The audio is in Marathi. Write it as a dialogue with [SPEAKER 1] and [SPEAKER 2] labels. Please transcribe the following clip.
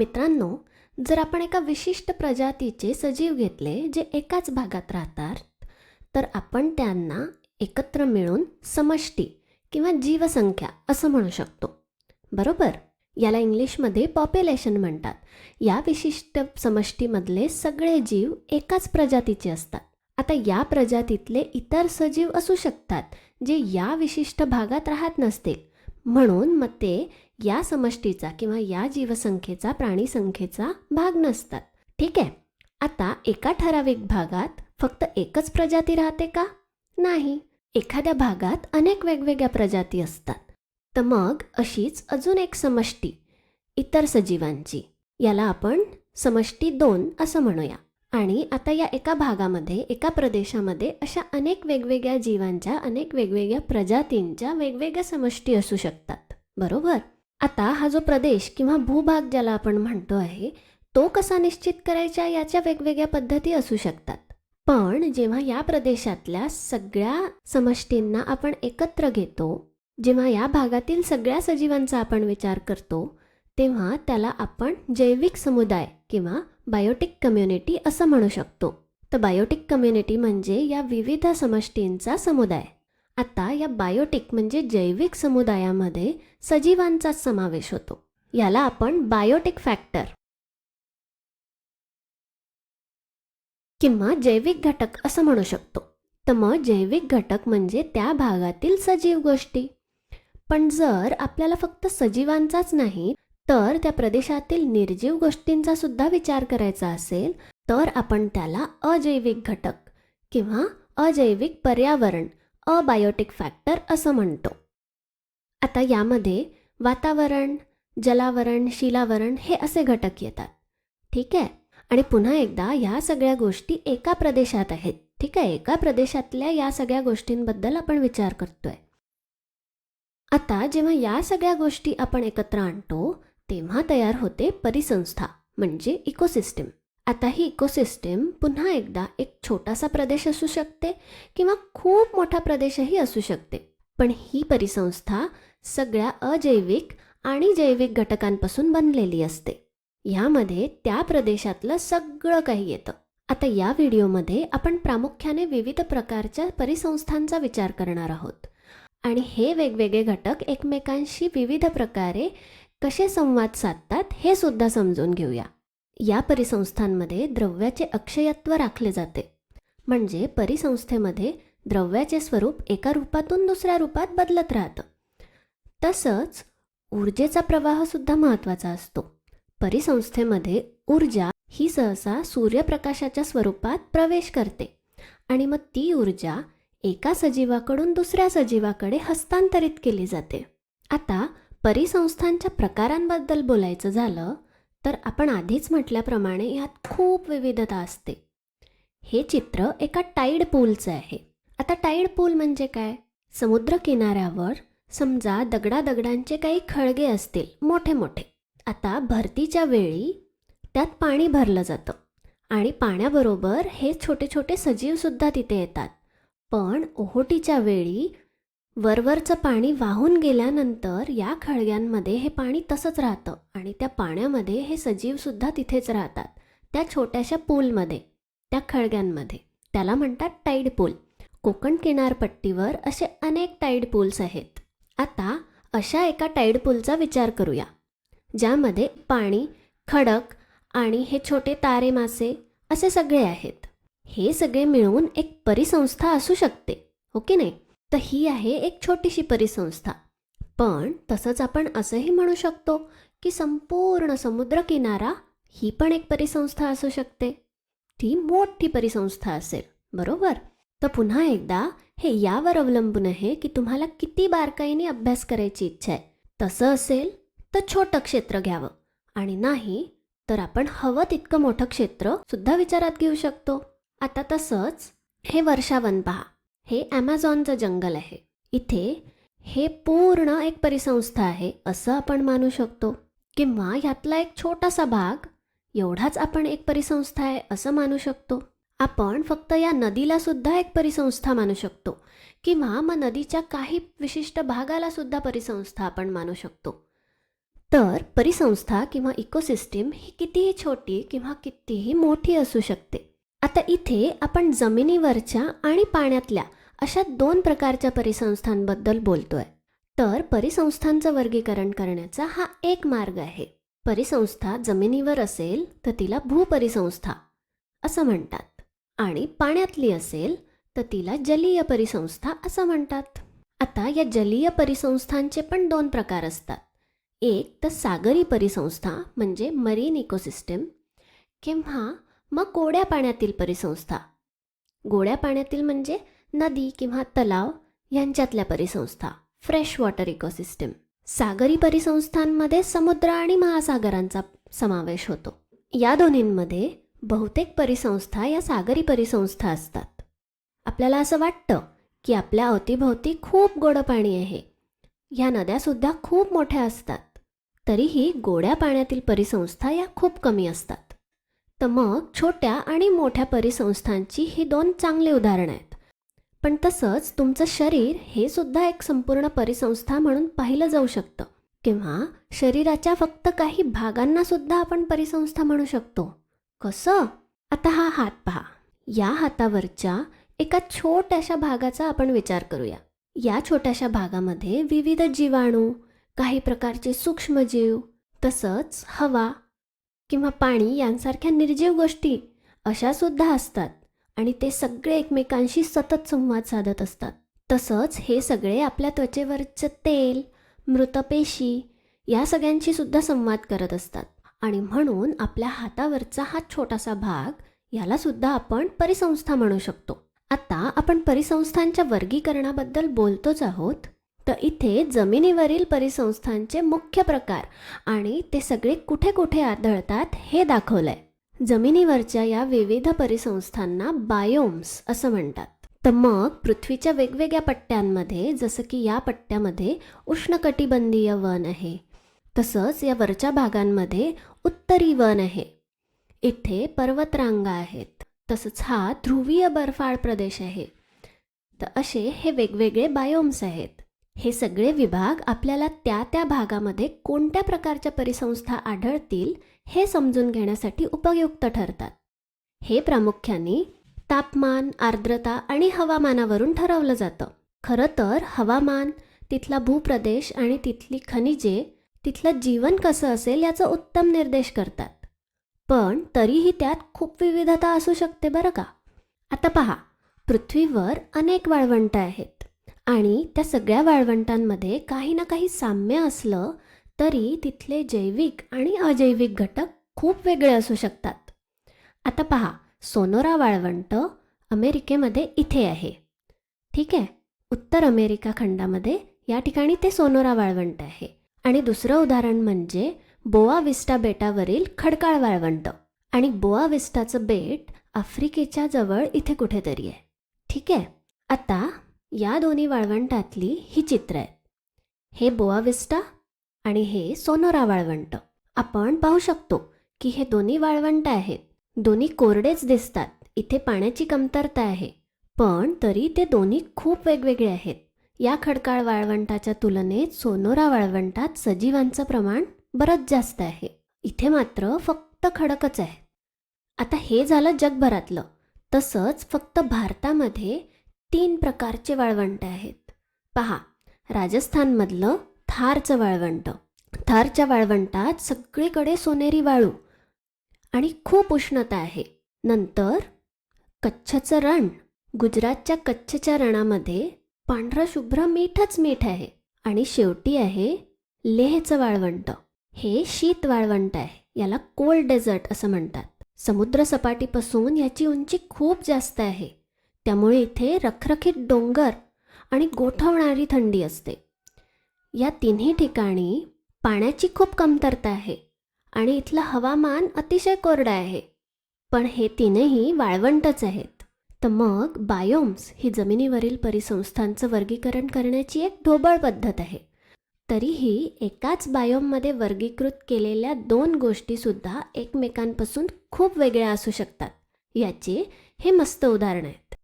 [SPEAKER 1] मित्रांनो, जर आपण एका विशिष्ट प्रजातीचे सजीव घेतले जे एकाच भागात राहतात, तर आपण त्यांना एकत्र मिळून समष्टी किंवा जीवसंख्या असं म्हणू शकतो. बरोबर? याला इंग्लिशमध्ये पॉप्युलेशन म्हणतात. या विशिष्ट समष्टीमधले सगळे जीव एकाच प्रजातीचे असतात. आता या प्रजातीतले इतर सजीव असू शकतात जे या विशिष्ट भागात राहत नसतील, म्हणून मग ते या समष्टीचा किंवा या जीवसंख्येचा प्राणीसंख्येचा भाग नसतात. ठीक आहे. आता एका ठराविक भागात फक्त एकच प्रजाती राहते का? नाही. एखाद्या भागात अनेक वेगवेगळ्या प्रजाती असतात. तर मग अशीच अजून एक समष्टी इतर सजीवांची, याला आपण समष्टी 2 असं म्हणूया. आणि आता या एका भागामध्ये, एका प्रदेशामध्ये अशा अनेक वेगवेगळ्या जीवांच्या, अनेक वेगवेगळ्या प्रजातींच्या वेगवेगळ्या समष्टी असू शकतात. बरोबर? आता हा जो प्रदेश किंवा भूभाग ज्याला आपण म्हणतो आहे, तो कसा निश्चित करायचा याच्या वेगवेगळ्या पद्धती असू शकतात. पण जेव्हा या प्रदेशातल्या सगळ्या समष्टींना आपण एकत्र घेतो, जेव्हा या भागातील सगळ्या सजीवांचा आपण विचार करतो, तेव्हा त्याला आपण जैविक समुदाय किंवा बायोटिक कम्युनिटी असं म्हणू शकतो. तर बायोटिक कम्युनिटी म्हणजे या विविध समष्टींचा समुदाय. आता या बायोटिक म्हणजे जैविक समुदायामध्ये सजीवांचाच समावेश होतो. याला आपण बायोटिक फॅक्टर किंवा जैविक घटक असं म्हणू शकतो. तर मग जैविक घटक म्हणजे त्या भागातील सजीव गोष्टी. पण जर आपल्याला फक्त सजीवांचाच नाही तर त्या प्रदेशातील निर्जीव गोष्टींचा सुद्धा विचार करायचा असेल, तर आपण त्याला अजैविक घटक किंवा अजैविक पर्यावरण, अबायोटिक फॅक्टर असं म्हणतो. आता यामध्ये वातावरण, जलावरण, शिलावरण हे असे घटक येतात. ठीक आहे. आणि पुन्हा एकदा ह्या सगळ्या गोष्टी एका प्रदेशात आहेत. ठीक आहे. एका प्रदेशातल्या या सगळ्या गोष्टींबद्दल आपण विचार करतोय. आता जेव्हा या सगळ्या गोष्टी आपण एकत्र आणतो, तेव्हा तयार होते परिसंस्था म्हणजे इकोसिस्टीम. आता ही इकोसिस्टीम पुन्हा एकदा एक छोटासा प्रदेश असू शकते किंवा खूप मोठा प्रदेशही असू शकते. पण ही परिसंस्था सगळ्या अजैविक आणि जैविक घटकांपासून बनलेली असते. ह्यामध्ये त्या प्रदेशातलं सगळं काही येतं. आता या व्हिडिओमध्ये आपण प्रामुख्याने विविध प्रकारच्या परिसंस्थांचा विचार करणार आहोत. आणि हे वेगवेगळे घटक एकमेकांशी विविध प्रकारे कसे संवाद साधतात हे सुद्धा समजून घेऊया. या परिसंस्थांमध्ये द्रव्याचे अक्षयत्व राखले जाते. म्हणजे परिसंस्थेमध्ये द्रव्याचे स्वरूप एका रूपातून दुसऱ्या रूपात बदलत राहतं. तसंच ऊर्जेचा प्रवाह सुद्धा महत्त्वाचा असतो. परिसंस्थेमध्ये ऊर्जा ही सहसा सूर्यप्रकाशाच्या स्वरूपात प्रवेश करते आणि मग ती ऊर्जा एका सजीवाकडून दुसऱ्या सजीवाकडे हस्तांतरित केली जाते. आता परिसंस्थांच्या प्रकारांबद्दल बोलायचं झालं तर आपण आधीच म्हटल्याप्रमाणे यात खूप विविधता असते. हे चित्र एका टाईड पूलचं आहे. आता टाईड पूल म्हणजे काय? समुद्र किनाऱ्यावर समजा दगडादगडांचे काही खळगे असतील मोठे मोठे. आता भरतीच्या वेळी त्यात पाणी भरलं जातं आणि पाण्याबरोबर हे छोटे छोटे सजीवसुद्धा तिथे येतात. पण ओहोटीच्या वेळी वरवरचं पाणी वाहून गेल्यानंतर या खळग्यांमध्ये हे पाणी तसंच राहतं आणि त्या पाण्यामध्ये हे सजीवसुद्धा तिथेच राहतात, त्या छोट्याशा पूलमध्ये, त्या खळग्यांमध्ये. त्याला म्हणतात टाईड पूल. कोकण किनारपट्टीवर असे अनेक टाईड पूल्स आहेत. आता अशा एका टाईड पूलचा विचार करूया, ज्यामध्ये पाणी, खडक आणि हे छोटे तारे मासे असे सगळे आहेत. हे सगळे मिळून एक परिसंस्था असू शकते, हो की नाही? तर ही आहे एक छोटीशी परिसंस्था. पण तसंच आपण असंही म्हणू शकतो की संपूर्ण समुद्रकिनारा ही पण एक परिसंस्था असू शकते. ती मोठी परिसंस्था असेल. बरोबर? तर पुन्हा एकदा हे यावर अवलंबून आहे की तुम्हाला किती बारकाईने अभ्यास करायची इच्छा आहे. तसं असेल तर छोटं क्षेत्र घ्यावं आणि नाही तर आपण हवं तितकं मोठं क्षेत्र सुद्धा विचारात घेऊ शकतो. आता तसंच हे वर्षावन पहा. हे ॲमेझॉनचं जंगल आहे. इथे हे पूर्ण एक परिसंस्था आहे असं आपण मानू शकतो. किंवा ह्यातला एक छोटासा भाग एवढाच आपण एक परिसंस्था आहे असं मानू शकतो. आपण फक्त या नदीला सुद्धा एक परिसंस्था मानू शकतो किंवा मग नदीच्या काही विशिष्ट भागाला सुद्धा परिसंस्था आपण मानू शकतो. तर परिसंस्था किंवा इकोसिस्टीम ही कितीही छोटी किंवा कितीही मोठी असू शकते. आता इथे आपण जमिनीवरच्या आणि पाण्यातल्या अशा 2 प्रकारच्या परिसंस्थांबद्दल बोलतोय. तर परिसंस्थांचं वर्गीकरण करण्याचा हा एक मार्ग आहे. परिसंस्था जमिनीवर असेल तर तिला भूपरिसंस्था असं म्हणतात आणि पाण्यातली असेल तर तिला जलीय परिसंस्था असं म्हणतात. आता या जलीय परिसंस्थांचे पण 2 प्रकार असतात. एक तर सागरी परिसंस्था म्हणजे मरीन इकोसिस्टीम किंवा मग गोड्या पाण्यातील परिसंस्था. गोड्या पाण्यातील म्हणजे नदी किंवा तलाव यांच्यातल्या परिसंस्था, फ्रेश वॉटर इकोसिस्टीम. सागरी परिसंस्थांमध्ये समुद्र आणि महासागरांचा समावेश होतो. या दोन्हींमध्ये बहुतेक परिसंस्था या सागरी परिसंस्था असतात. आपल्याला असं वाटतं की आपल्या अवतीभोवती खूप गोडं पाणी आहे. ह्या नद्यासुद्धा खूप मोठ्या असतात. तरीही गोड्या पाण्यातील परिसंस्था या खूप कमी असतात. तर मग छोट्या आणि मोठ्या परिसंस्थांची ही 2 चांगली उदाहरणं आहेत. पण तसंच तुमचं शरीर हे सुद्धा एक संपूर्ण परिसंस्था म्हणून पाहिलं जाऊ शकतं. किंवा शरीराच्या फक्त काही भागांना सुद्धा आपण परिसंस्था म्हणू शकतो. कसं? आता हा हात पहा. या हातावरच्या एका छोट्याशा भागाचा आपण विचार करूया. या छोट्याशा भागामध्ये विविध जीवाणू, काही प्रकारचे सूक्ष्मजीव, तसंच हवा किंवा पाणी यांसारख्या निर्जीव गोष्टी अशा सुद्धा असतात आणि ते सगळे एकमेकांशी सतत संवाद साधत असतात. तसंच हे सगळे आपल्या त्वचेवरचं तेल, मृतपेशी या सगळ्यांशी सुद्धा संवाद करत असतात आणि म्हणून आपल्या हातावरचा हा छोटासा भाग याला सुद्धा आपण परिसंस्था म्हणू शकतो. आता आपण परिसंस्थांच्या वर्गीकरणाबद्दल बोलतोच आहोत. तर इथे जमिनीवरील परिसंस्थांचे मुख्य प्रकार आणि ते सगळे कुठे कुठे आढळतात हे दाखवलंय. जमिनीवरच्या या विविध परिसंस्थांना बायोम्स असं म्हणतात. तर मग पृथ्वीच्या वेगवेगळ्या पट्ट्यांमध्ये, जसं की या पट्ट्यामध्ये उष्णकटिबंधीय वन आहे, तसंच या वरच्या भागांमध्ये उत्तरी वन आहे. इथे पर्वतरांगा आहेत. तसंच हा ध्रुवीय बर्फाळ प्रदेश आहे. तर असे हे वेगवेगळे बायोम्स आहेत. हे सगळे विभाग आपल्याला त्या त्या भागामध्ये कोणत्या प्रकारच्या परिसंस्था आढळतील हे समजून घेण्यासाठी उपयुक्त ठरतात. हे प्रामुख्याने तापमान, आर्द्रता आणि हवामानावरून ठरवलं जातं. खरं तर हवामान, तिथला भूप्रदेश आणि तिथली खनिजे, तिथलं जीवन कसं असेल याचा उत्तम निर्देश करतात. पण तरीही त्यात खूप विविधता असू शकते बरं का. आता पहा, पृथ्वीवर अनेक वाळवंटं आहेत आणि त्या सगळ्या वाळवंटांमध्ये काही ना काही साम्य असलं तरी तिथले जैविक आणि अजैविक घटक खूप वेगळे असू शकतात. आता पहा, सोनोरा वाळवंट अमेरिकेमध्ये इथे आहे. ठीक आहे, उत्तर अमेरिका खंडामध्ये या ठिकाणी ते सोनोरा वाळवंट आहे. आणि दुसरं उदाहरण म्हणजे बोआ विस्टा बेटावरील खडकाळ वाळवंट. आणि बोआ विस्टाचं बेट आफ्रिकेच्या जवळ इथे कुठेतरी आहे. ठीक आहे, आता या दोन्ही वाळवंटातली ही चित्र आहेत. हे बोआ विस्टा आणि हे सोनोरा वाळवंट. आपण पाहू शकतो की हे दोन्ही वाळवंट आहेत. दोन्ही कोरडेच दिसतात. इथे पाण्याची कमतरता आहे, पण तरी ते दोन्ही खूप वेगवेगळे आहेत. या खडकाळ वाळवंटाच्या तुलनेत सोनोरा वाळवंटात सजीवांचं प्रमाण बरंच जास्त आहे. इथे मात्र फक्त खडकच आहे. आता हे झालं जगभरातलं. तसंच फक्त भारतामध्ये 3 प्रकारचे वाळवंट आहेत. पहा, राजस्थानमधलं थारचं वाळवंट. थारच्या वाळवंटात सगळीकडे सोनेरी वाळू आणि खूप उष्णता आहे. नंतर कच्छचं रण. गुजरातच्या कच्छच्या रणामध्ये पांढरं शुभ्र मीठच मीठ आहे. आणि शेवटी आहे लेहचं वाळवंट. हे शीत वाळवंट आहे. याला कोल्ड डेझर्ट असं म्हणतात. समुद्रसपाटीपासून याची उंची खूप जास्त आहे. त्यामुळे इथे रखरखीत डोंगर आणि गोठवणारी थंडी असते. या तिन्ही ठिकाणी पाण्याची खूप कमतरता आहे आणि इथलं हवामान अतिशय कोरडं आहे. पण हे तीनही वाळवंटच आहेत. तर मग बायोम्स ही जमिनीवरील परिसंस्थांचं वर्गीकरण करण्याची एक ढोबळ पद्धत आहे. तरीही एकाच बायोममध्ये वर्गीकृत केलेल्या 2 गोष्टीसुद्धा एकमेकांपासून खूप वेगळ्या असू शकतात. याचे हे मस्त उदाहरण आहेत.